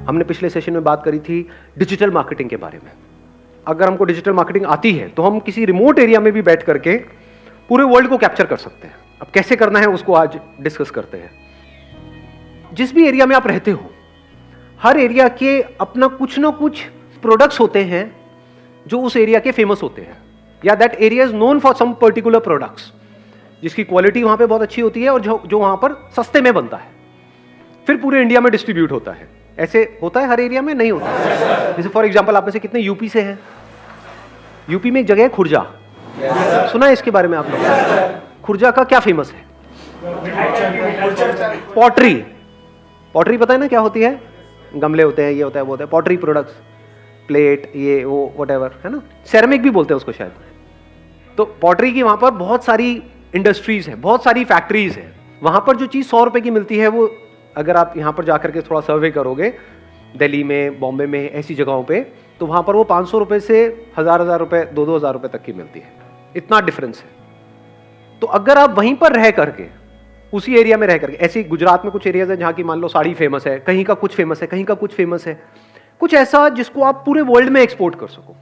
हमने पिछले सेशन में बात करी थी डिजिटल मार्केटिंग के बारे में। अगर हमको डिजिटल मार्केटिंग आती है तो हम किसी रिमोट एरिया में भी बैठ करके पूरे वर्ल्ड को कैप्चर कर सकते हैं। अब कैसे करना है उसको आज डिस्कस करते हैं। जिस भी एरिया में आप रहते हो, हर एरिया के अपना कुछ ना कुछ प्रोडक्ट्स होते हैं जो उस एरिया के फेमस होते हैं, या that area is known for some particular products, जिसकी क्वालिटी वहां पे बहुत अच्छी होती है और जो वहां पर सस्ते में बनता है, फिर पूरे इंडिया में डिस्ट्रीब्यूट होता है। ऐसे होता है हर एरिया में? नहीं होता है। जैसे फॉर एग्जांपल, आप में से कितने यूपी से हैं? यूपी में एक जगह है खुर्जा, सुना है इसके बारे में आप लोग? खुर्जा का क्या फेमस है? पॉटरी। पॉटरी पता है ना क्या होती है? गमले होते हैं, ये होता है, वो होता है पॉटरी प्रोडक्ट्स, प्लेट, ये वो व्हाटएवर, है ना। सेरेमिक भी बोलते हैं उसको शायद। तो पॉटरी की वहां पर बहुत सारी इंडस्ट्रीज है, बहुत सारी फैक्ट्रीज है। वहां पर जो चीज 100 रुपए की मिलती है, वो अगर आप यहां पर जाकर के थोड़ा सर्वे करोगे, दिल्ली में, बॉम्बे में, ऐसी जगहों पे, तो वहां पर वो 500 रुपए से 1000 रुपए, 2-2000 रुपए तक की मिलती है। इतना डिफरेंस है। तो अगर आप वहीं पर रह करके, उसी एरिया में रह करके, ऐसे गुजरात में कुछ एरियाज है जहां की मान लो साड़ी फेमस है, कहीं का कुछ फेमस है, कहीं का कुछ फेमस है, कुछ ऐसा जिसको आप पूरे वर्ल्ड में एक्सपोर्ट कर सको,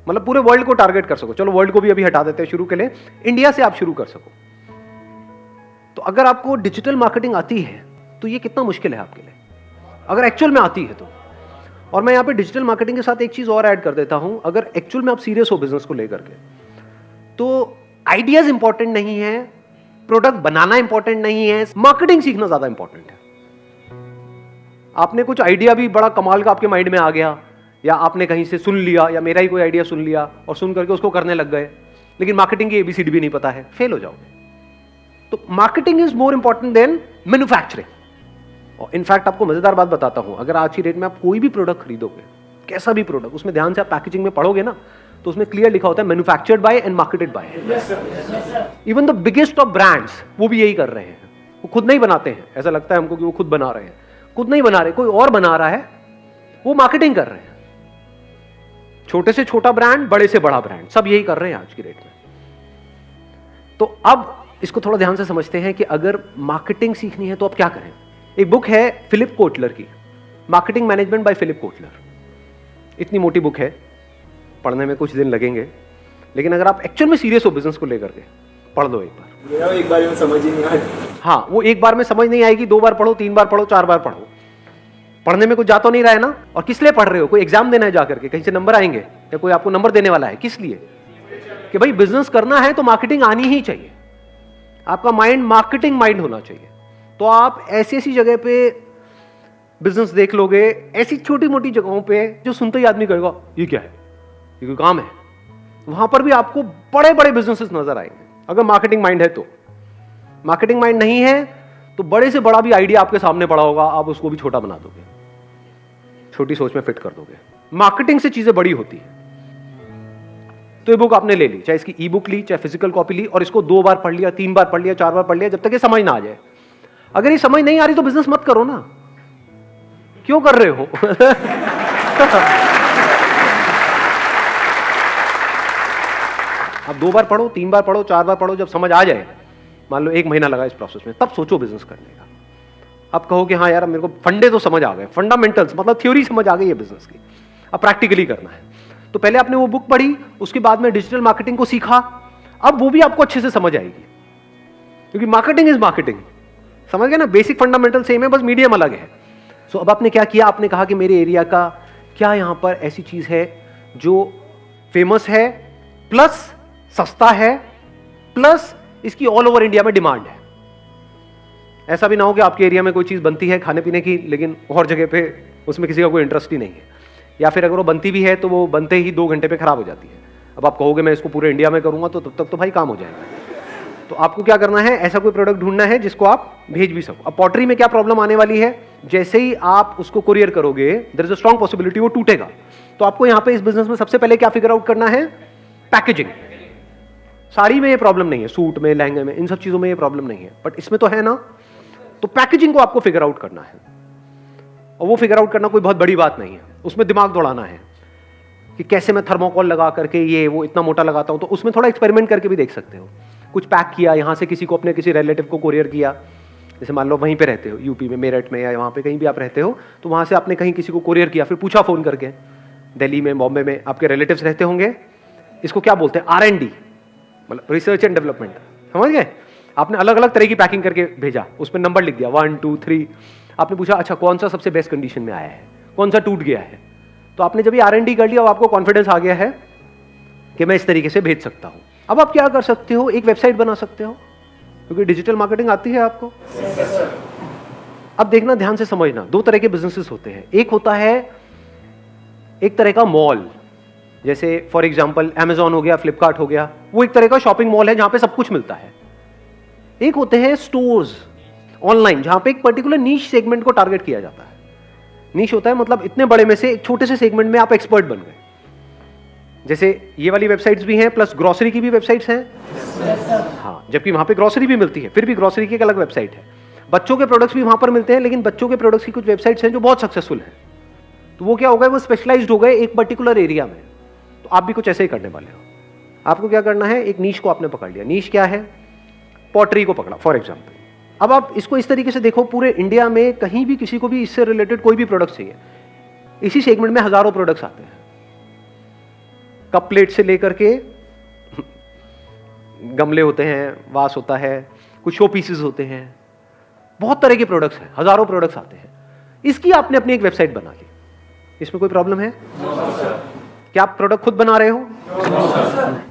मतलब पूरे वर्ल्ड को टारगेट कर सको। चलो वर्ल्ड को भी अभी हटा देते हैं शुरू के लिए, इंडिया से आप शुरू कर सको। तो अगर आपको डिजिटल मार्केटिंग आती है तो ये कितना मुश्किल है आपके लिए, अगर एक्चुअल में आती है तो। और मैं यहां पे डिजिटल मार्केटिंग के साथ एक चीज और ऐड कर देता हूं, अगर एक्चुअल में आप सीरियस हो बिजनेस को लेकर के, तो आइडियाज इंपॉर्टेंट नहीं है, प्रोडक्ट बनाना इंपॉर्टेंट नहीं है, मार्केटिंग सीखना ज्यादा इंपॉर्टेंट है। आपने कुछ आइडिया भी बड़ा कमाल का आपके माइंड में आ गया, या आपने कहीं से सुन लिया, या मेरा ही कोई आइडिया सुन लिया और सुन करके उसको करने लग गए, लेकिन मार्केटिंग की एबीसीडी भी नहीं पता है, फेल हो जाओगे। तो marketing is more important than manufacturing. और इनफैक्ट आपको मजेदार बात बताता हूं, अगर आज की डेट में आप कोई भी प्रोडक्ट खरीदोगे, कैसा भी प्रोडक्ट, उसमें ध्यान से आप पैकेजिंग में पढ़ोगे ना, तो उसमें क्लियर लिखा होता है manufactured by and marketed bye. Even the biggest of brands वो भी यही कर रहे हैं, वो खुद नहीं बनाते हैं। ऐसा लगता है हमको कि वो खुद बना रहे हैं, खुद नहीं बना रहे, कोई और बना रहा है, वो मार्केटिंग कर रहे हैं। छोटे से छोटा ब्रांड, बड़े से बड़ा ब्रांड, सब यही कर रहे हैं आज की डेट में। तो अब इसको थोड़ा ध्यान से समझते हैं कि अगर मार्केटिंग सीखनी है तो अब क्या करें। एक बुक है फिलिप कोटलर की, marketing management by Philip Kotler. इतनी मोटी बुक है, पढ़ने में कुछ दिन लगेंगे, लेकिन अगर आप एक्चुअल में सीरियस हो बिजनेस को लेकर के, पढ़ लो एक बार। एक बार में समझ ही नहीं आए। हाँ, वो एक बार में समझ नहीं आएगी, 2 बार पढ़ो, 3 बार पढ़ो, 4 बार पढ़ो। पढ़ने में कुछ जा तो नहीं रहा है ना। और किस लिए पढ़ रहे हो? कोई एग्जाम देना है जाकर के, कहीं से नंबर आएंगे, या कोई आपको नंबर देने वाला है? किस लिए? कि भाई बिजनेस करना है तो मार्केटिंग आनी ही चाहिए, आपका माइंड मार्केटिंग माइंड होना चाहिए। तो आप ऐसी ऐसी जगह पे बिजनेस देख लोगे, ऐसी छोटी मोटी जगहों पे जो सुनते ही आदमी कहेगा ये क्या है, ये कोई काम है, वहां पर भी आपको बड़े बड़े बिजनेसेस नजर आएंगे, अगर मार्केटिंग माइंड है तो। मार्केटिंग माइंड नहीं है तो बड़े से बड़ा भी आइडिया आपके सामने पड़ा होगा, आप उसको भी छोटा बना दोगे, छोटी सोच में फिट कर दोगे। मार्केटिंग से चीजें बड़ी होती है। तो ये बुक आपने ले ली, चाहे इसकी ई बुक ली, चाहे फिजिकल कॉपी ली, और इसको 2 बार पढ़ लिया, 3 बार पढ़ लिया, 4 बार पढ़ लिया, जब तक ये समझ ना आ जाए। अगर ये समझ नहीं आ रही तो बिजनेस मत करो ना, क्यों कर रहे हो? अब 2 बार पढ़ो, 3 बार पढ़ो, 4 बार पढ़ो, जब समझ आ जाए, मान लो 1 महीना लगा इस प्रोसेस में, तब सोचो बिजनेस करने का। अब कहो कि हाँ यार मेरे को फंडे तो समझ आ गए, फंडामेंटल्स मतलब थ्योरी समझ आ गई है बिजनेस की, अब प्रैक्टिकली करना है। तो पहले आपने वो बुक पढ़ी, उसके बाद में डिजिटल मार्केटिंग को सीखा, अब वो भी आपको अच्छे से समझ आएगी, क्योंकि मार्केटिंग इज मार्केटिंग। समझ गए ना, बेसिक फंडामेंटल सेम है, बस मीडियम अलग है। सो अब आपने क्या किया, आपने कहा कि मेरे एरिया का क्या यहां पर ऐसी चीज है जो फेमस है, प्लस सस्ता है, प्लस इसकी ऑल ओवर इंडिया में डिमांड है। ऐसा भी ना हो कि आपके एरिया में कोई चीज बनती है खाने पीने की, लेकिन और जगह पे उसमें किसी का कोई इंटरेस्ट ही नहीं है, या फिर अगर वो बनती भी है तो वो बनते ही 2 घंटे पे खराब हो जाती है। अब आप कहोगे मैं इसको पूरे इंडिया में करूंगा, तो तब तक तो भाई काम हो जाएगा। तो आपको क्या करना है, ऐसा कोई प्रोडक्ट ढूंढना है जिसको आप भेज भी सको। अब पॉटरी में क्या प्रॉब्लम आने वाली है, जैसे ही आप उसको कुरियर करोगे, there is a strong possibility वो टूटेगा। तो आपको यहां पे इस बिजनेस में सबसे पहले क्या फिगर आउट करना है, पैकेजिंग। साड़ी में ये प्रॉब्लम नहीं है, सूट में, लहंगे में, इन सब चीजों में ये प्रॉब्लम नहीं है, बट इसमें तो है ना। तो पैकेजिंग को आपको फिगर आउट करना है, और वो फिगर आउट करना कोई बहुत बड़ी बात नहीं है, उसमें दिमाग दौड़ाना है कि कैसे मैं थर्मोकोल लगा करके ये वो इतना मोटा लगाता हूं। तो उसमें थोड़ा एक्सपेरिमेंट करके भी देख सकते हो। कुछ पैक किया, यहां से किसी को, अपने किसी रिलेटिव को कुरियर किया, जैसे मान लो वहीं पे रहते हो, यूपी में, मेरठ में, या वहाँ पे कहीं भी आप रहते हो, तो वहाँ से आपने कहीं किसी को कोरियर किया, फिर पूछा फ़ोन करके, दिल्ली में, बॉम्बे में आपके रिलेटिव्स रहते होंगे, इसको क्या बोलते हैं, R&D, मतलब रिसर्च एंड डेवलपमेंट, समझ गए? आपने अलग अलग तरह की पैकिंग करके भेजा, उस पर नंबर लिख दिया 1 2 3, आपने पूछा अच्छा कौन सा सबसे बेस्ट कंडीशन में आया है, कौन सा टूट गया है। तो आपने जब ये R&D कर लिया और आपको कॉन्फिडेंस आ गया है कि मैं इस तरीके से भेज सकता हूं, अब आप क्या कर सकते हो, एक वेबसाइट बना सकते हो, क्योंकि डिजिटल मार्केटिंग आती है आपको। अब देखना, ध्यान से समझना, दो तरह के बिजनेसेस होते हैं। एक होता है एक तरह का मॉल, जैसे फॉर एग्जांपल Amazon हो गया, फ्लिपकार्ट हो गया, वो एक तरह का शॉपिंग मॉल है जहां पे सब कुछ मिलता है। एक होते हैं स्टोर्स ऑनलाइन, जहां पे एक पर्टिकुलर नीश सेगमेंट को टारगेट किया जाता है। नीश होता है मतलब इतने बड़े में से एक छोटे से सेगमेंट में आप एक्सपर्ट बन गए। जैसे ये वाली वेबसाइट्स भी हैं, प्लस ग्रोसरी की भी वेबसाइट्स हैं। हाँ, जबकि वहां पे ग्रोसरी भी मिलती है, फिर भी ग्रोसरी की एक अलग वेबसाइट है। बच्चों के प्रोडक्ट्स भी वहां पर मिलते हैं, लेकिन बच्चों के प्रोडक्ट्स की कुछ वेबसाइट्स हैं जो बहुत सक्सेसफुल हैं। तो वो क्या हो गए, वो स्पेशलाइज्ड हो गए एक पर्टिकुलर एरिया में। तो आप भी कुछ ऐसे ही करने वाले हो। आपको क्या करना है, एक नीश को आपने पकड़ लिया। नीश क्या है, पॉटरी को पकड़ा फॉर एग्जाम्पल। अब आप इसको इस तरीके से देखो, पूरे इंडिया में कहीं भी किसी को भी इससे रिलेटेड कोई भी प्रोडक्ट चाहिए, इसी सेगमेंट में हजारों प्रोडक्ट्स आते हैं। कप प्लेट से लेकर के गमले होते हैं, वास होता है, कुछ शो पीसेस होते हैं, बहुत तरह के प्रोडक्ट्स हैं, हजारों प्रोडक्ट्स आते हैं। इसकी आपने अपनी एक वेबसाइट बना ली, इसमें कोई प्रॉब्लम है? क्या आप प्रोडक्ट खुद बना रहे हो?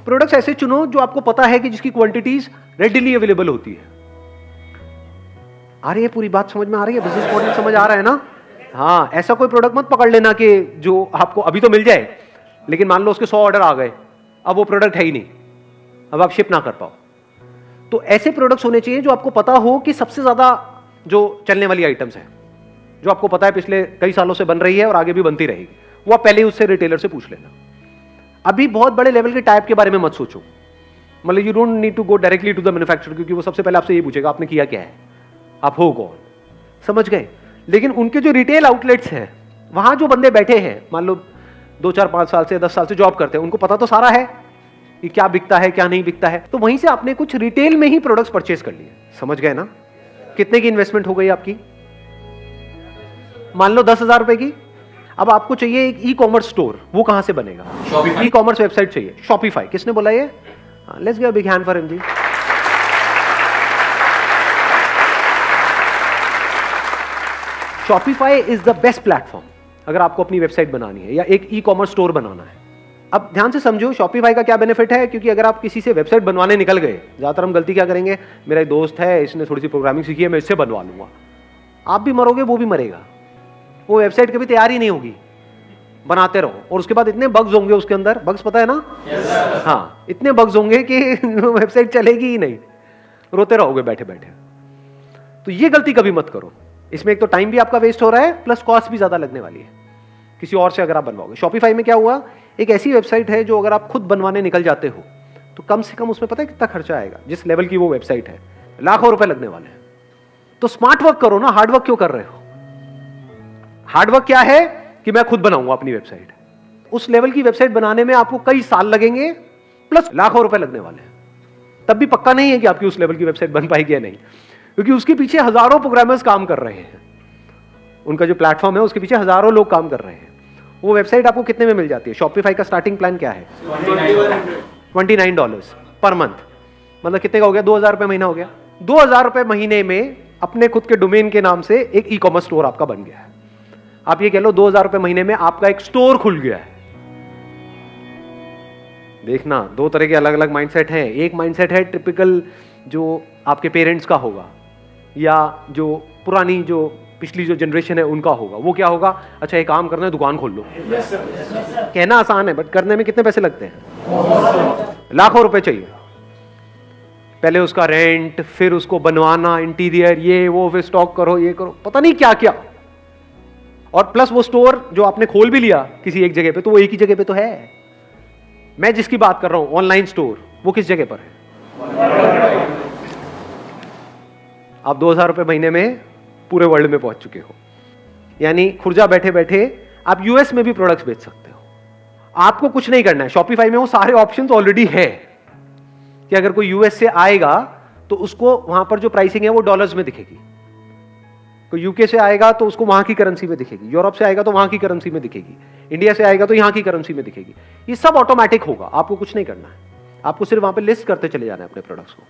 प्रोडक्ट्स ऐसे चुनो जो आपको पता है कि जिसकी क्वांटिटीज रेडिली अवेलेबल होती है। आ रही है पूरी बात समझ में आ रही है? बिजनेस मॉडल समझ आ रहा है ना? हाँ, ऐसा कोई प्रोडक्ट मत पकड़ लेना कि जो आपको अभी तो मिल जाए, लेकिन मान लो उसके 100 ऑर्डर आ गए, अब वो प्रोडक्ट है ही नहीं, अब आप शिप ना कर पाओ। तो ऐसे प्रोडक्ट्स होने चाहिए जो आपको पता हो कि सबसे ज्यादा जो चलने वाली आइटम्स है, जो आपको पता है पिछले कई सालों से बन रही है और आगे भी बनती रहेगी, वो आप पहले ही उससे रिटेलर से पूछ लेना। अभी बहुत बड़े लेवल के टाइप के बारे में मत सोचो, मतलब you don't need to go directly to the manufacturer, क्योंकि वो सबसे पहले आपसे ये पूछेगा आपने किया क्या है, आप हो कौन, समझ गए? लेकिन उनके जो रिटेल आउटलेट्स हैं, वहां जो बंदे बैठे हैं, मान लो 2 4 5 साल से 10 साल से जॉब करते हैं, उनको पता तो सारा है कि क्या बिकता है क्या नहीं बिकता है। तो वहीं से आपने कुछ रिटेल में ही प्रोडक्ट्स परचेस कर लिए, समझ गए ना? कितने की इन्वेस्टमेंट हो गई आपकी? मान लो 10,000 रुपए की। अब आपको चाहिए एक ई कॉमर्स स्टोर, वो कहां से बनेगा? ई कॉमर्स वेबसाइट चाहिए, शॉपिफाई। किसने बोला ये? Let's give a big hand for him ji. Shopify is the best platform अगर आपको अपनी वेबसाइट बनानी है या एक ई कॉमर्स स्टोर बनाना है। अब ध्यान से समझो शॉपिफाई का क्या बेनिफिट है, क्योंकि अगर आप किसी से वेबसाइट बनवाने निकल गए, ज्यादातर हम गलती क्या करेंगे, मेरा एक दोस्त है, इसने थोड़ी सी प्रोग्रामिंग सीखी है, मैं इससे बनवा लूंगा। आप भी मरोगे, वो भी मरेगा, वो वेबसाइट कभी तैयार ही नहीं होगी। बनाते रहो और उसके बाद इतने बग्स होंगे उसके अंदर, बग्स पता है ना? हाँ, इतने बग्स होंगे कि वेबसाइट चलेगी ही नहीं, रोते रहोगे बैठे बैठे। तो ये गलती कभी मत करो, इसमें एक तो टाइम भी आपका वेस्ट हो रहा है, प्लस कॉस्ट भी ज्यादा लगने वाली है किसी और से अगर आप बनवाओगे। शॉपिफाई में क्या हुआ, एक ऐसी वेबसाइट है जो अगर आप खुद बनवाने निकल जाते हो तो कम से कम उसमें पता है कितना खर्चा आएगा? जिस लेवल की वो वेबसाइट है, लाखों रुपए लगने वाले हैं। तो स्मार्ट वर्क करो ना, हार्ड वर्क क्यों कर रहे हो? हार्ड वर्क क्या है कि मैं खुद बनाऊंगा अपनी वेबसाइट। उस लेवल की वेबसाइट बनाने में आपको कई साल लगेंगे, प्लस लाखों रुपए लगने वाले हैं। तब भी पक्का नहीं है कि आपकी उस लेवल की वेबसाइट बन पाएगी या नहीं, क्योंकि उसके पीछे हजारों प्रोग्रामर्स काम कर रहे हैं। उनका जो प्लेटफॉर्म है उसके पीछे हजारों लोग काम कर रहे हैं। वो वेबसाइट आपको कितने में मिल जाती है? शॉपिफाई का स्टार्टिंग प्लान क्या है? $29 पर मंथ, मतलब कितने का हो गया? 2,000 रुपए महीना हो गया। 2,000 रुपए महीने में अपने खुद के डोमेन के नाम से एक ई कॉमर्स स्टोर आपका बन गया है। आप ये कह लो 2,000 रुपए महीने में आपका एक स्टोर खुल गया है। देखना, दो तरह के अलग अलग माइंडसेट हैं। एक माइंडसेट है टिपिकल जो आपके पेरेंट्स का होगा या जो पुरानी जो पिछली जो जनरेशन है उनका होगा। वो क्या होगा, अच्छा एक काम करना है, दुकान खोल लो। कहना आसान है बट करने में कितने पैसे लगते हैं? लाखों रुपए चाहिए। पहले उसका रेंट, फिर उसको बनवाना, इंटीरियर, ये वो, फिर स्टॉक करो, ये करो, पता नहीं क्या क्या। और प्लस वो स्टोर जो आपने खोल भी लिया किसी एक जगह पे, तो वो एक ही जगह पे तो है। मैं जिसकी बात कर रहा हूं ऑनलाइन स्टोर, वो किस जगह पर है? आप 2,000 रुपए महीने में पूरे वर्ल्ड में पहुंच चुके हो। यानी खुर्जा बैठे बैठे आप यूएस में भी प्रोडक्ट्स बेच सकते हो। आपको कुछ नहीं करना है, शॉपिफाई में वो सारे ऑप्शंस ऑलरेडी है कि अगर कोई यूएस से आएगा तो उसको वहां पर जो प्राइसिंग है वो डॉलर्स में दिखेगी। कोई यूके से आएगा तो उसको वहां की करेंसी में दिखेगी, यूरोप से आएगा तो वहां की करेंसी में दिखेगी, इंडिया से आएगा तो यहां की करेंसी में दिखेगी। ये सब ऑटोमेटिक होगा, आपको कुछ नहीं करना है, आपको सिर्फ वहां पे लिस्ट करते चले जाना है अपने प्रोडक्ट्स को।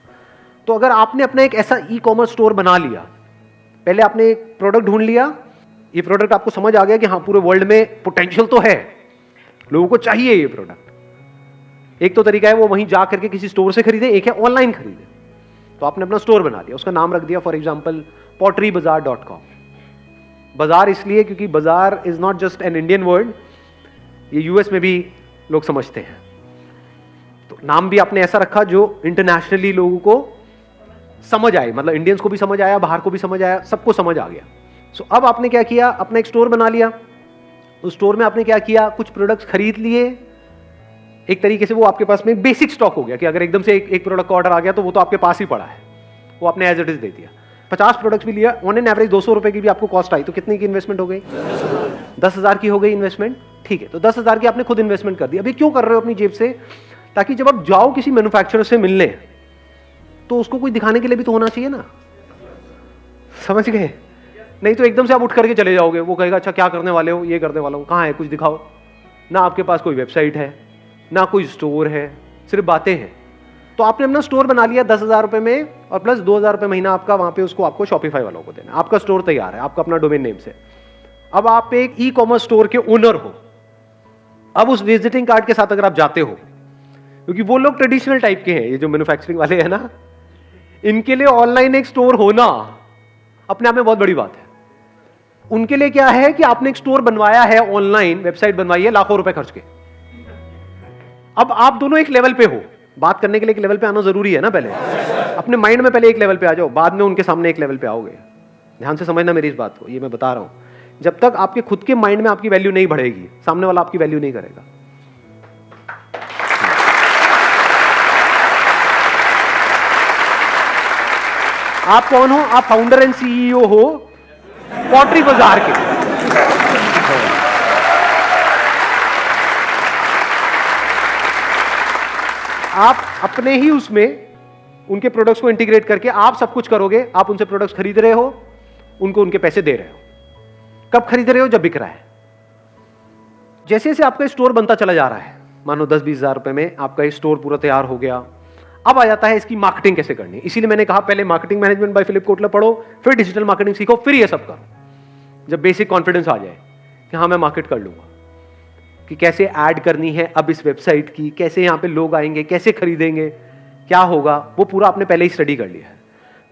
तो अगर आपने अपना एक ऐसा ई कॉमर्स स्टोर बना लिया, पहले आपने एक प्रोडक्ट ढूंढ लिया, ये प्रोडक्ट आपको समझ आ गया कि हाँ पूरे वर्ल्ड में पोटेंशियल तो है, लोगों को चाहिए ये प्रोडक्ट। एक तो तरीका है वो वहीं जा करके किसी स्टोर से खरीदे, एक है ऑनलाइन खरीदे। तो आपने अपना स्टोर बना लिया, उसका नाम रख दिया फॉर एग्जांपल potterybazaar.com। बाजार इसलिए क्योंकि बाजार is not just an Indian word, ये यूएस में भी लोग समझते हैं। तो नाम भी आपने ऐसा रखा जो इंटरनेशनली लोगों को समझ आए, मतलब इंडियंस को भी समझ आया, बाहर को भी समझ आया, सबको समझ आ गया। सो अब आपने क्या किया, अपना एक स्टोर बना लिया। उस स्टोर में आपने क्या किया, कुछ प्रोडक्ट्स खरीद लिए। एक तरीके से वो आपके पास में बेसिक स्टॉक हो गया कि अगर एकदम से एक प्रोडक्ट का ऑर्डर आ गया तो वो तो आपके पास ही पड़ा है, वो आपने एज इट इज दे दिया। 50 प्रोडक्ट्स भी लिया, ऑन एन एवरेज 200 रुपए की भी आपको कॉस्ट आई, तो कितनी की इन्वेस्टमेंट हो गई? 10,000 की हो गई इन्वेस्टमेंट। ठीक है, तो 10,000 की आपने खुद इन्वेस्टमेंट कर दी। अभी क्यों कर रहे हो अपनी जेब से? ताकि जब आप जाओ किसी मैन्युफैक्चरर से मिलने तो उसको कोई दिखाने के लिए भी तो होना चाहिए ना, समझ गए? नहीं तो एकदम से आप उठ करके चले जाओगे, वो कहेगा अच्छा क्या करने वाले हो, ये करने वाला हूं, कहाँ है कुछ दिखाओ। ना आपके पास कोई वेबसाइट है, ना कोई स्टोर है, सिर्फ बातें हैं। तो आपने अपना स्टोर बना लिया 10,000 रुपए में, और प्लस 2,000 रुपए महीना आपका वहां पे उसको आपको शॉपिफाई वालों को देना। आपका स्टोर तैयार है, आपका अपना डोमेन नेम से। अब आप एक ई कॉमर्स स्टोर के ओनर हो। अब उस विजिटिंग कार्ड के साथ अगर आप जाते हो, क्योंकि वो लोग ट्रेडिशनल टाइप के हैं, ये जो मैन्युफैक्चरिंग वाले हैं ना, इनके लिए ऑनलाइन एक स्टोर होना अपने आप में बहुत बड़ी बात है। उनके लिए क्या है कि आपने एक स्टोर बनवाया है, ऑनलाइन वेबसाइट बनवाई है लाखों रुपए खर्च के। अब आप दोनों एक लेवल पे हो, बात करने के लिए एक लेवल पे आना जरूरी है ना। पहले अपने माइंड में पहले एक लेवल पे आ जाओ, बाद में उनके सामने एक लेवल पे आओगे। ध्यान से समझना मेरी इस बात को, ये मैं बता रहा हूं। जब तक आपके खुद के माइंड में आपकी वैल्यू नहीं बढ़ेगी, सामने वाला आपकी वैल्यू नहीं करेगा। आप कौन हो? आप फाउंडर एंड सीईओ हो पॉटरी बाजार के। आप अपने ही उसमें उनके प्रोडक्ट्स को इंटीग्रेट करके आप सब कुछ करोगे। आप उनसे प्रोडक्ट्स खरीद रहे हो, उनको उनके पैसे दे रहे हो। कब खरीद रहे हो? जब बिक रहा है। जैसे जैसे आपका स्टोर बनता चला जा रहा है, मानो 10-20 हजार रुपए में आपका स्टोर पूरा तैयार हो गया। अब आ जाता है इसकी मार्केटिंग कैसे करनी। इसीलिए मैंने कहा पहले marketing management by Philip Kotler पढ़ो, फिर डिजिटल मार्केटिंग सीखो, फिर ये सब करो। जब बेसिक कॉन्फिडेंस आ जाए कि हाँ मैं मार्केट कर लूंगा, कि कैसे ऐड करनी है अब इस वेबसाइट की, कैसे यहाँ पे लोग आएंगे, कैसे खरीदेंगे, क्या होगा, वो पूरा आपने पहले ही स्टडी कर लिया है।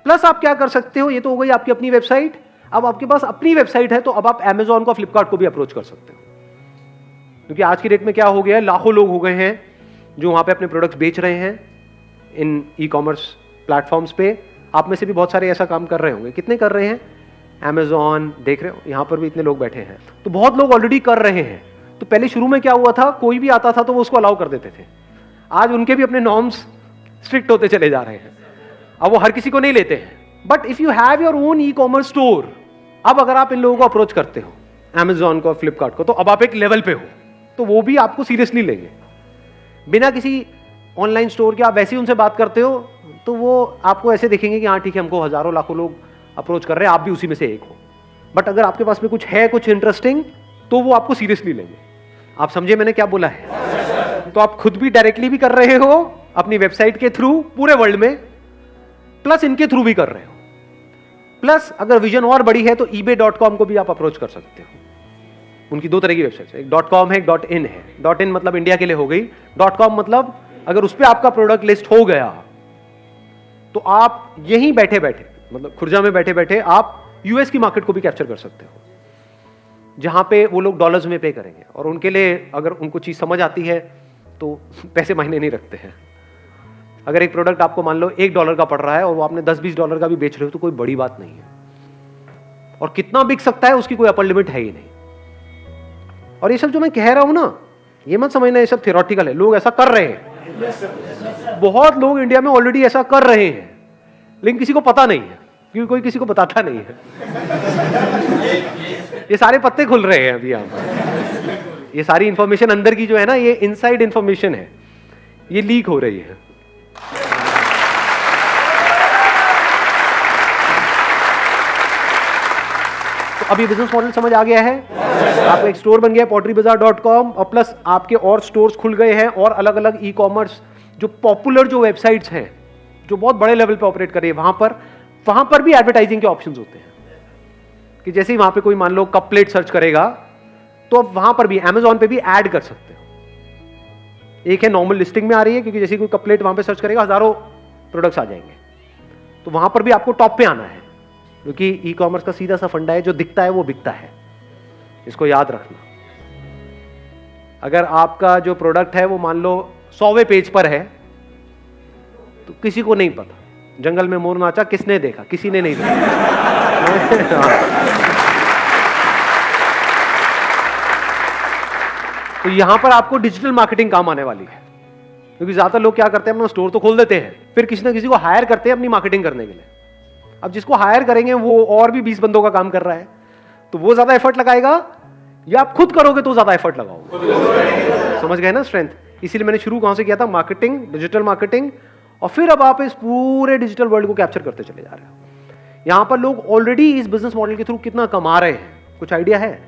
प्लस आप क्या कर सकते हो, ये तो हो गई आपकी अपनी वेबसाइट। अब आपके पास अपनी वेबसाइट है तो अब आप Amazon को, फ्लिपकार्ट को भी अप्रोच कर सकते हो। क्योंकि आज की डेट में क्या हो गया है, लाखों लोग हो गए हैं जो वहां पे अपने प्रोडक्ट्स बेच रहे हैं इन ई कॉमर्स प्लेटफॉर्म्स पे। आप में से भी बहुत सारे ऐसा काम कर रहे होंगे। कितने कर रहे हैं? Amazon देख रहे हो, यहां पर भी इतने लोग बैठे हैं, तो बहुत लोग ऑलरेडी कर रहे हैं। तो पहले शुरू में क्या हुआ था, कोई भी आता था तो वो उसको अलाउ कर देते थे। आज उनके भी अपने नॉर्म्स स्ट्रिक्ट होते चले जा रहे हैं, अब वो हर किसी को नहीं लेते हैं। But if you have your own e commerce store, अब अगर आप इन लोगों को अप्रोच करते हो, Amazon को, फ्लिपकार्ट को, तो अब आप एक लेवल पे हो, तो वो भी आपको सीरियसली लेंगे। बिना किसी ऑनलाइन स्टोर के आप वैसे ही उनसे बात करते हो तो वो आपको ऐसे देखेंगे कि हाँ ठीक है, हमको हजारों लाखों लोग अप्रोच कर रहे हैं, आप भी उसी में से एक हो। बट अगर आपके पास में कुछ है, कुछ इंटरेस्टिंग, तो वो आपको सीरियसली लेंगे। आप समझे मैंने क्या बोला है? तो आप खुद भी डायरेक्टली भी कर रहे हो अपनी वेबसाइट के थ्रू पूरे वर्ल्ड में, प्लस इनके थ्रू भी कर रहे हो। प्लस अगर विजन और बड़ी है तो ebay.com को भी आप अप्रोच कर सकते हो। उनकी दो तरह की वेबसाइट है, एक .com है, एक .in है। .in मतलब इंडिया के लिए हो गई, .com मतलब अगर उस पर आपका प्रोडक्ट लिस्ट हो गया तो आप यहीं बैठे बैठे, मतलब खुर्जा में बैठे बैठे आप यूएस की मार्केट को भी कैप्चर कर सकते हो, जहां पे वो लोग डॉलर्स में पे करेंगे। और उनके लिए अगर उनको चीज समझ आती है तो पैसे मायने नहीं रखते हैं। अगर एक प्रोडक्ट आपको मान लो $1 का पड़ रहा है और वो आपने $10-20 का भी बेच रहे हो तो कोई बड़ी बात नहीं है। और कितना बिक सकता है उसकी कोई अपर लिमिट है ही नहीं। और ये सब जो मैं कह रहा हूं ना, ये मत समझना ये सब थियोरेटिकल है, लोग ऐसा कर रहे हैं। बहुत लोग इंडिया में ऑलरेडी ऐसा कर रहे हैं, लेकिन किसी को पता नहीं है, क्योंकि कोई किसी को बताता नहीं है। ये सारे पत्ते खुल रहे हैं अभी यहाँ पर। ये सारी इंफॉर्मेशन अंदर की जो है ना, ये इनसाइड इंफॉर्मेशन है, ये लीक हो रही है। अब ये बिजनेस मॉडल समझ आ गया है? आपका एक स्टोर बन गया potterybazaar.com और प्लस आपके और स्टोर्स खुल गए हैं और अलग अलग ई कॉमर्स जो पॉपुलर जो वेबसाइट्स हैं जो बहुत बड़े लेवल पे ऑपरेट कर रही है वहां पर भी एडवर्टाइजिंग के ऑप्शंस होते हैं कि जैसे ही वहां पे कोई मान लो कप प्लेट सर्च करेगा तो अब वहां पर भी Amazon पे भी ऐड कर सकते हो। एक है नॉर्मल लिस्टिंग में आ रही है क्योंकि जैसे कोई कप प्लेट वहां पे सर्च करेगा हजारों प्रोडक्ट्स आ जाएंगे, तो वहां पर भी आपको टॉप पे आना है क्योंकि ई कॉमर्स का सीधा सा फंडा है, जो दिखता है वो बिकता है, इसको याद रखना। अगर आपका जो प्रोडक्ट है वो मान लो 100वें पेज पर है तो किसी को नहीं पता, जंगल में मोर नाचा किसने देखा, किसी ने नहीं देखा। तो यहां पर आपको डिजिटल मार्केटिंग काम आने वाली है क्योंकि ज्यादातर लोग क्या करते हैं अपना स्टोर तो खोल देते हैं, फिर किसी ना किसी को हायर करते हैं अपनी मार्केटिंग करने के लिए। अब जिसको हायर करेंगे वो और भी 20 बंदों का काम कर रहा है, तो वो ज्यादा एफर्ट लगाएगा या आप खुद करोगे तो ज्यादा एफर्ट लगाओगे। समझ गए ना स्ट्रेंथ? इसीलिए मैंने शुरू कहां से किया था, मार्केटिंग, डिजिटल मार्केटिंग, और फिर अब आप इस पूरे डिजिटल वर्ल्ड को कैप्चर करते चले जा रहे हो। यहां पर लोग ऑलरेडी इस बिजनेस मॉडल के थ्रू कितना कमा रहे हैं, कुछ आइडिया है?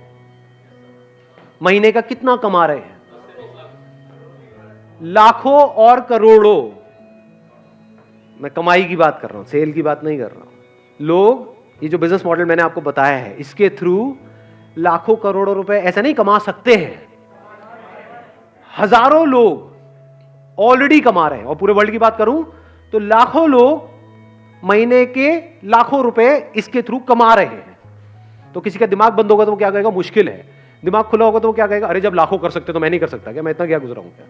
महीने का कितना कमा रहे हैं? लाखों और करोड़ों। मैं कमाई की बात कर रहा हूं, सेल की बात नहीं कर रहा हूं। लोग ये जो बिजनेस मॉडल मैंने आपको बताया है इसके थ्रू लाखों करोड़ों रुपए ऐसा नहीं कमा सकते हैं, हजारों लोग ऑलरेडी कमा रहे हैं। और पूरे वर्ल्ड की बात करूं तो लाखों लोग महीने के लाखों रुपए इसके थ्रू कमा रहे हैं। तो किसी का दिमाग बंद होगा तो वो क्या कहेगा, मुश्किल है। दिमाग खुला होगा तो वो क्या कहेगा, अरे जब लाखों कर सकते तो मैं नहीं कर सकता क्या, मैं इतना क्या गुजरा हूं क्या।